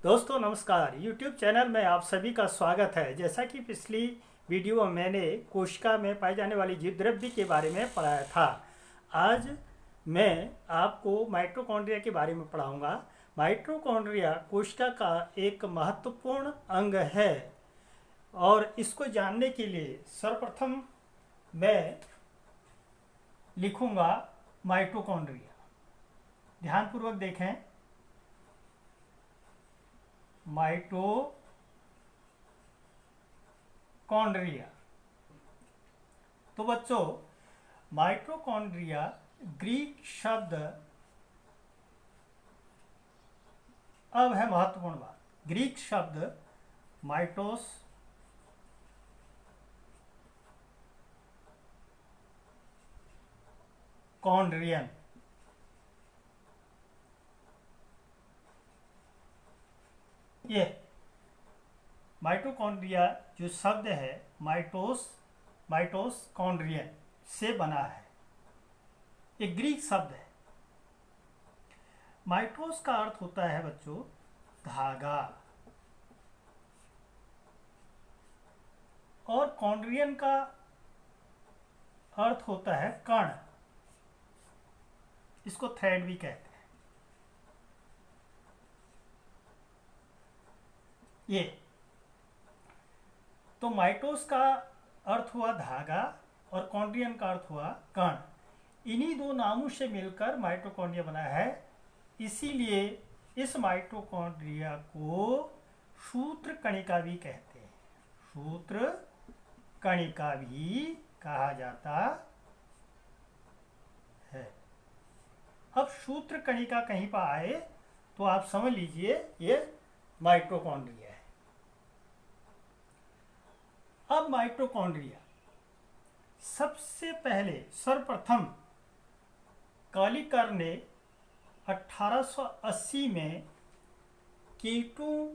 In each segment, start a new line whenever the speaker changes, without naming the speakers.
दोस्तों नमस्कार। YouTube channel में आप सभी का स्वागत है। जैसा कि पिछली वीडियो में मैंने कोशिका में पाए जाने वाली जीव द्रव्य के बारे में पढ़ाया था, आज मैं आपको माइटोकॉन्ड्रिया के बारे में पढ़ाऊंगा। माइटोकॉन्ड्रिया कोशिका का एक महत्वपूर्ण अंग है और इसको जानने के लिए सर्वप्रथम मैं लिखूंगा माइटोकॉन्ड्रिया। ध्यानपूर्वक देखें, माइटोकॉन्ड्रिया। तो बच्चों, माइटोकॉन्ड्रिया ग्रीक शब्द, अब है महत्वपूर्ण बात, ग्रीक शब्द माइटोस कॉन्ड्रियन, ये माइटोकॉन्ड्रिया जो शब्द है माइटोकॉन्ड्रियन से बना है। एक ग्रीक शब्द है। माइटोस का अर्थ होता है बच्चों धागा, और कॉन्ड्रियन का अर्थ होता है कण। इसको थ्रेड भी कहते हैं। ये तो माइटोस का अर्थ हुआ धागा और कॉन्ड्रियन का अर्थ हुआ कण। इन्हीं दो नामों से मिलकर माइटोकॉन्ड्रिया बना है। इसीलिए इस माइटोकॉन्ड्रिया को सूत्र कणिका भी कहते हैं। सूत्र कणिका भी कहा जाता है। अब सूत्र कणिका कहीं पर आए तो आप समझ लीजिए ये माइटोकॉन्ड्रिया है। अब माइटोकॉन्ड्रिया सबसे पहले सर्वप्रथम कालिकर ने 1880 में कीटों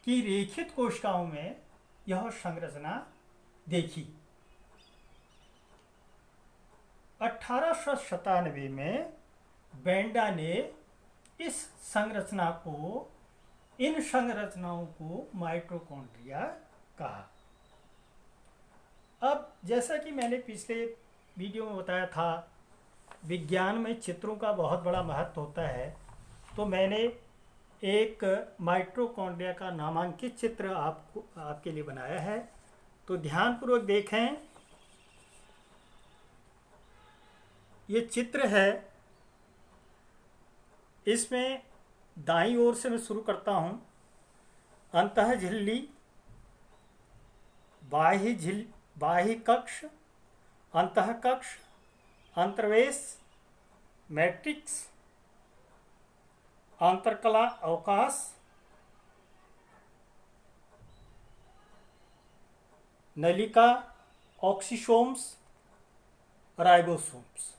की रेखित कोशिकाओं में यह संरचना देखी। 1897 में बेंडा ने इन संरचनाओं को माइटोकॉन्ड्रिया कहा। अब जैसा कि मैंने पिछले वीडियो में बताया था, विज्ञान में चित्रों का बहुत बड़ा महत्व होता है। तो मैंने एक माइटोकॉन्ड्रिया का नामांकित चित्र आपके लिए बनाया है। तो ध्यानपूर्वक देखें, ये चित्र है। इसमें दाईं ओर से मैं शुरू करता हूँ। अंतः झिल्ली, बाह्य कक्ष, अंतः कक्ष, अंतर्वेश, मैट्रिक्स, अंतरकला अवकाश, नलिका, ऑक्सीसोम्स, राइबोसोम्स।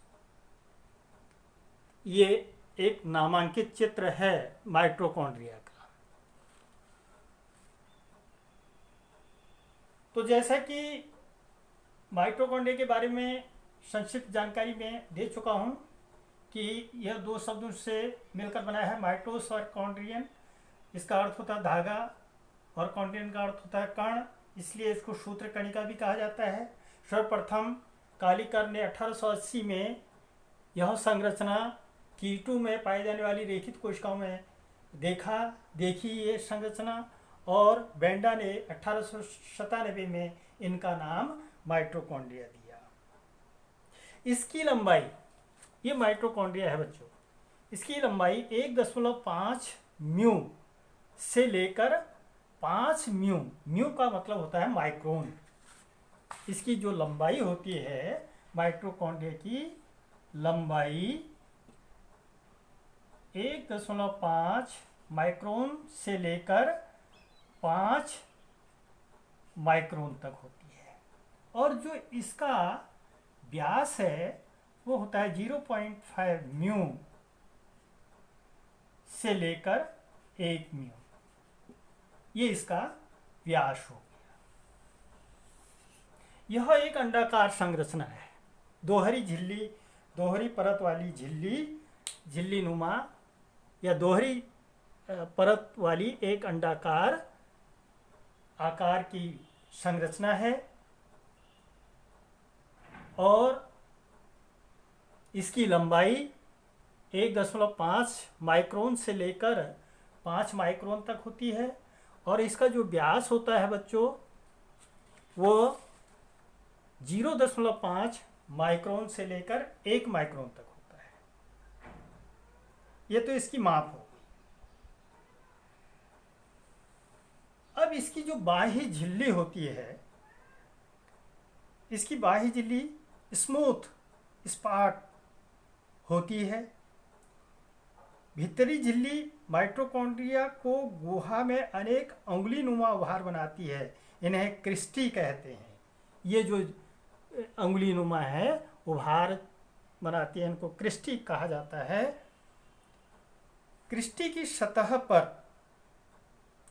ये एक नामांकित चित्र है माइटोकॉन्ड्रिया का। तो जैसा कि माइटोकॉन्ड्रिया के बारे में संक्षिप्त जानकारी में दे चुका हूं कि यह दो शब्दों से मिलकर बना है, माइटोस और कॉन्ड्रियन। इसका अर्थ होता है धागा और कॉन्ड्रियन का अर्थ होता है कण, इसलिए इसको सूत्र कणिका भी कहा जाता है। सर्वप्रथम कालिकर ने 1880 में यह संरचना कीटों में पाई जाने वाली रेखित कोशिकाओं में देखी ये संरचना, और बेंडा ने 1897 में इनका नाम माइटोकॉन्ड्रिया दिया। इसकी लंबाई, ये माइटोकॉन्ड्रिया है बच्चों, इसकी लंबाई 1.5 म्यू से लेकर 5 म्यू, म्यू का मतलब होता है माइक्रोन। इसकी जो लंबाई होती है माइटोकॉन्ड्रिया की लंबाई 1.5 माइक्रोन से लेकर 5 माइक्रोन तक होती है। और जो इसका व्यास है वो होता है 0.5 म्यू से लेकर 1 म्यू। ये इसका व्यास हो गया। यह एक अंडाकार संरचना है। दोहरी परत वाली झिल्ली नुमा या दोहरी परत वाली एक अंडाकार आकार की संरचना है और इसकी लंबाई 1.5 माइक्रोन से लेकर 5 माइक्रोन तक होती है और इसका जो व्यास होता है बच्चों वो 0.5 माइक्रोन से लेकर 1 माइक्रोन तक होता है। ये तो इसकी माप हो। अब इसकी जो बाह्य झिल्ली होती है, इसकी बाह्य झिल्ली स्मूथ स्पॉट होती है। भीतरी झिल्ली माइटोकॉन्ड्रिया को गुहा में अनेक अंगुली नुमा उभार बनाती है, इन्हें क्रिस्टी कहते हैं। ये जो अंगुली नुमा है उभार बनाती है, इनको क्रिस्टी कहा जाता है। क्रिस्टी की सतह पर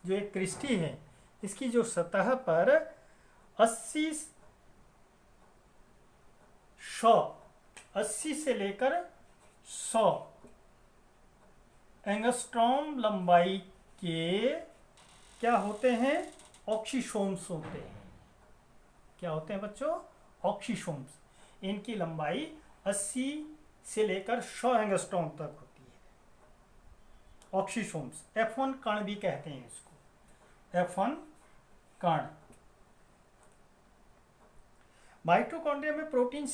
जो एक क्रिस्टी है, इसकी जो सतह पर 80 से लेकर 100 एंगस्ट्रॉम लंबाई के क्या होते हैं, ऑक्सीसोम्स होते हैं। क्या होते हैं बच्चों, ऑक्सीसोम्स। इनकी लंबाई 80 से लेकर 100 एंगस्ट्रॉम तक होती है। ऑक्सीसोम्स F1 कण भी कहते हैं इसको, F1 कण। माइटोकॉन्ड्रिया में प्रोटीन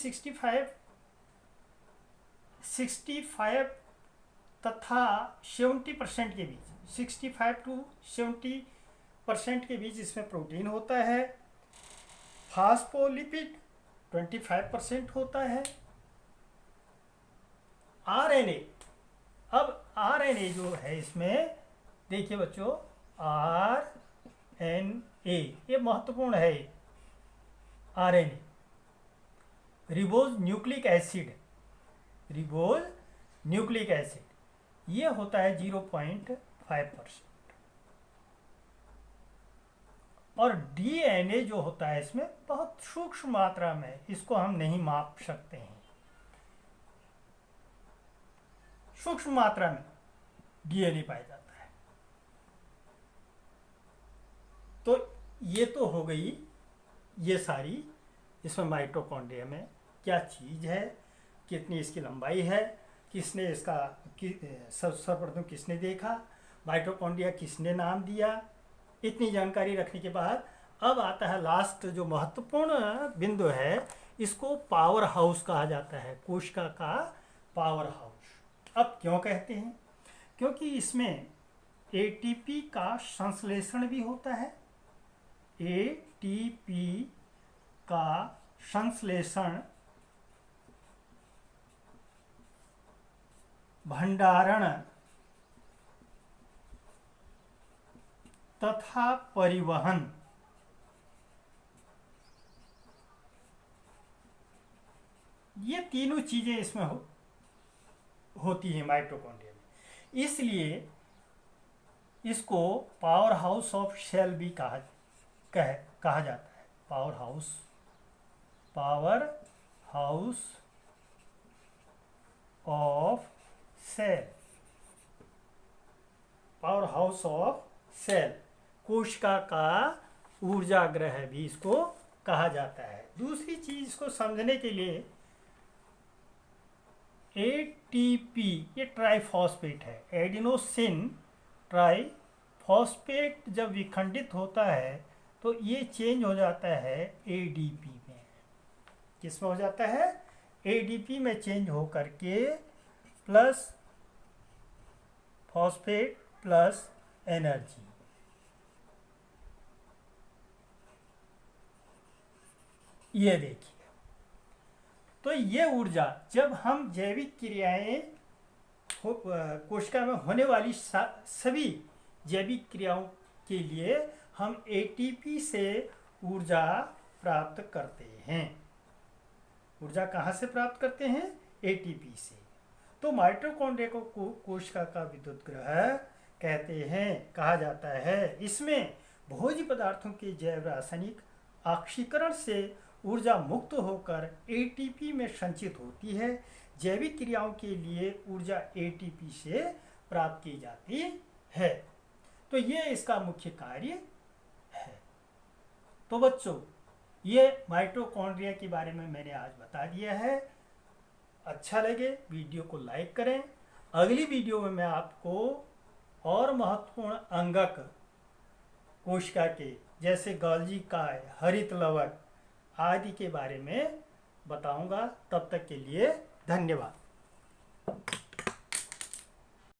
65 तथा 70% के बीच, 65 to 70% के बीच इसमें प्रोटीन होता है। फास्फोलिपिड 25% होता है। RNA, अब RNA जो है इसमें देखिए बच्चों, RNA ये महत्वपूर्ण है। RNA रिबोज न्यूक्लिक एसिड, ये होता है 0.5%। और DNA जो होता है इसमें बहुत सूक्ष्म मात्रा में, इसको हम नहीं माप सकते हैं। सूक्ष्म मात्रा में DNA पाया जाता है। तो ये तो हो गई ये सारी, इसमें माइटोकॉन्ड्रिया में क्या चीज़ है, कितनी इसकी लंबाई है, किसने इसका सर्वप्रथम किसने देखा, माइटोकॉन्ड्रिया किसने नाम दिया। इतनी जानकारी रखने के बाद अब आता है लास्ट जो महत्वपूर्ण बिंदु है, इसको पावर हाउस कहा जाता है, कोशिका का पावर हाउस। अब क्यों कहते हैं, क्योंकि इसमें ATP का संश्लेषण भी होता है। ATP का संश्लेषण, भंडारण तथा परिवहन ये तीनों चीजें इसमें होती हैं माइटोकॉन्ड्रिया में। इसलिए इसको पावर हाउस ऑफ सेल भी कहा जाता है। Power house of cell, power house of cell, कोशिका का ऊर्जा ग्रह भी इसको कहा जाता है। दूसरी चीज इसको समझने के लिए, ATP ये ट्राइफॉस्फेट है, एडिनोसिन ट्राइफॉस्फेट जब विखंडित होता है तो ये चेंज हो जाता है ADP में। किसमें हो जाता है, ADP में चेंज हो करके प्लस फॉस्फेट प्लस एनर्जी। ये देखिए, तो ये ऊर्जा जब हम जैविक क्रियाएं कोशिका में होने वाली सभी जैविक क्रियाओं के लिए हम ATP से ऊर्जा प्राप्त करते हैं। ऊर्जा कहाँ से प्राप्त करते हैं, ATP से। तो माइटोकॉन्ड्रिया को कोशिका का विद्युत ग्रह कहते हैं, कहा जाता है। इसमें भोज्य पदार्थों के जैव रासायनिक ऑक्सीकरण से ऊर्जा मुक्त होकर ATP में संचित होती है। जैविक क्रियाओं के लिए ऊर्जा ATP से प्राप्त की जाती है। तो ये इसका मुख्य कार्य है। तो बच्चों, ये माइटोकॉन्ड्रिया के बारे में मैंने आज बता दिया है। अच्छा लगे वीडियो को लाइक करें। अगली वीडियो में मैं आपको और महत्वपूर्ण अंगक कोशिका के, जैसे गोल्गी काय, हरित लवक आदि के बारे में बताऊंगा। तब तक के लिए धन्यवाद।